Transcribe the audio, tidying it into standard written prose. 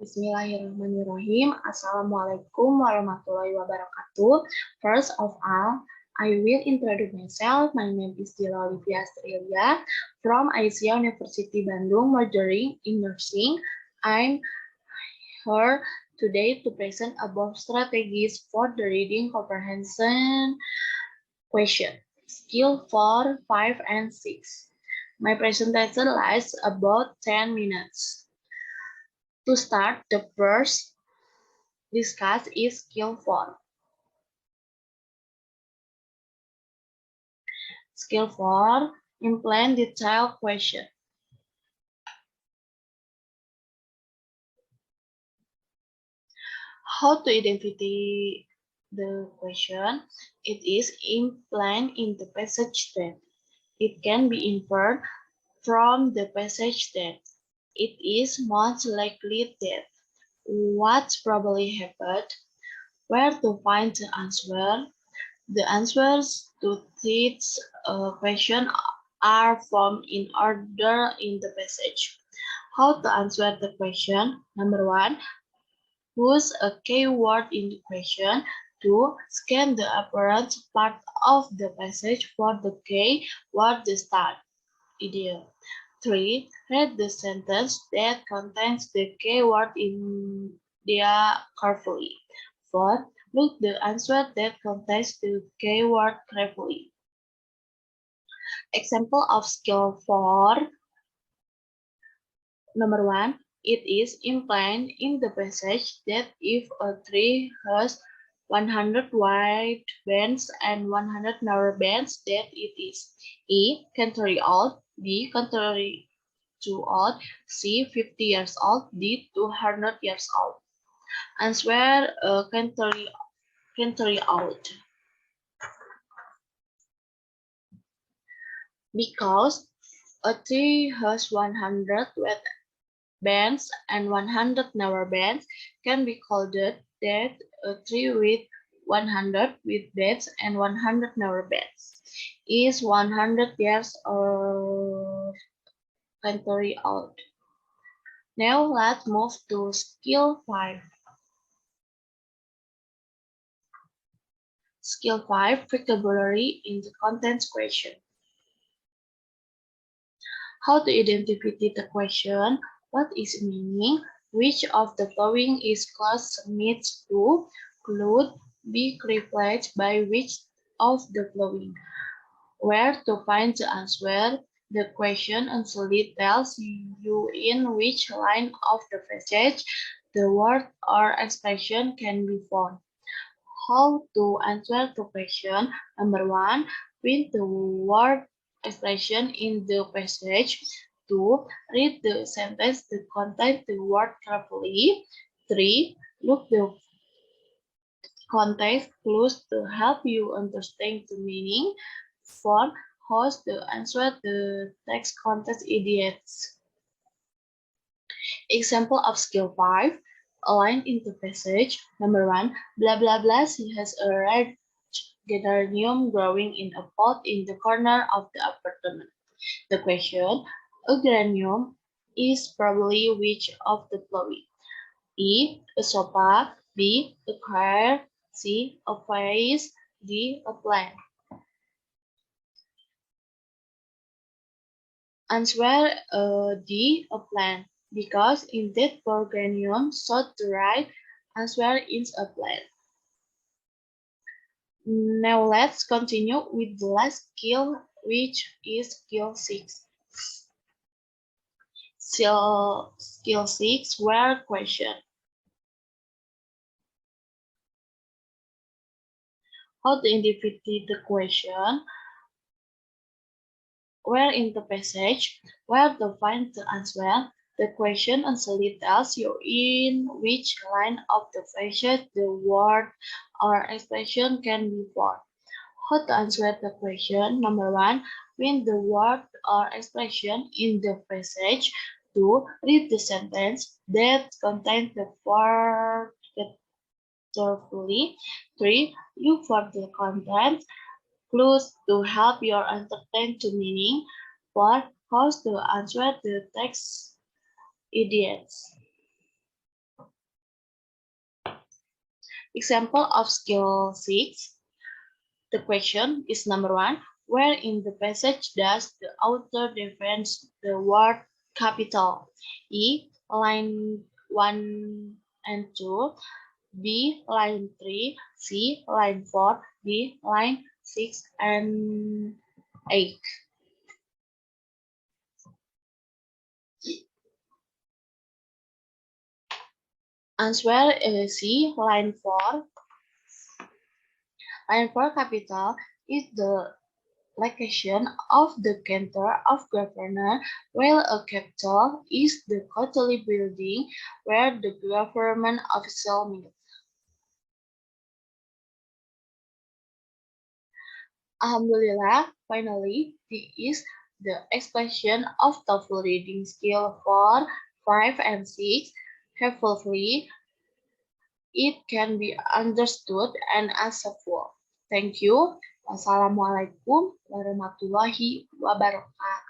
Bismillahirrahmanirrahim. Assalamualaikum warahmatullahi wabarakatuh. First of all, I will introduce myself. My name is Olivia Astrilia from Asia University Bandung, majoring in nursing. I'm here today to present about strategies for the reading comprehension question. Skill 4, 5, and 6. My presentation lasts about 10 minutes. To start, the first discuss is skill 4. Skill 4, implement detailed question. How to identify the question? It is implied in the passage text. It can be inferred from the passage text. It is most likely that. What's probably happened? Where to find the answer? The answers to this question are formed in order in the passage. How to answer the question? Number 1, use a keyword in the question. 2, scan the apparent part of the passage for the keyword the start. Ideal. 3, read the sentence that contains the keyword in there carefully. 4, look the answer that contains the keyword carefully. Example of skill 4. Number 1, it is implied in the passage that if a tree has 100 wide bands and 100 narrow bands, that it is A, century old, B, century too old, C, 50 years old, D, 200 years old. Answer century old. Because a tree has 100 wide bands and 100 narrow bands, can be called that a tree with 100 with bands and 100 narrow bands is 100 years or century old. Now let's move to skill 5. Skill 5, vocabulary in the contents question. How to identify the question? What is meaning? Which of the following is classmates to? Clue, be replaced by which of the following? Where to find the answer? The question actually tells you in which line of the passage the word or expression can be found. How to answer the question? Number 1, print the word expression in the passage. 2, read the sentence that contains the word carefully. 3, look the context clues to help you understand the meaning. 4, host the answer the text contains idiots. Example of skill 5, align in the passage. Number 1, blah blah blah, she has a red geranium growing in a pot in the corner of the apartment. The question, a geranium is probably which of the following? E, a sofa, B, a car, C, a vase, D, a plant. Answer D, a plant, because in that for geranium, so the right answer is a plant. Now let's continue with the last skill, which is skill 6. Skill 6, where question. How to interpret the question? Where in the passage? Where to find the answer? The question actually tells you in which line of the passage the word or expression can be found. How to answer the question? Number 1, find the word or expression in the passage. 2, read the sentence that contains the word carefully. 3, look for the content clues to help you understand the meaning. 4, how to answer the text idiots. Example of skill 6. The question is number 1. Where in the passage does the author define the word capital? E. Line 1 and 2. B. Line 3. C. Line 4. D. Line 6 and 8. Answer C. Line 4. Line 4 capital is the location of the center of government, while a capital is the quarterly building where the government official meet. Alhamdulillah, finally, this is the expression of TOEFL reading skill for 5 and 6. Hopefully, it can be understood and acceptable. Thank you. Wassalamualaikum warahmatullahi wabarakatuh.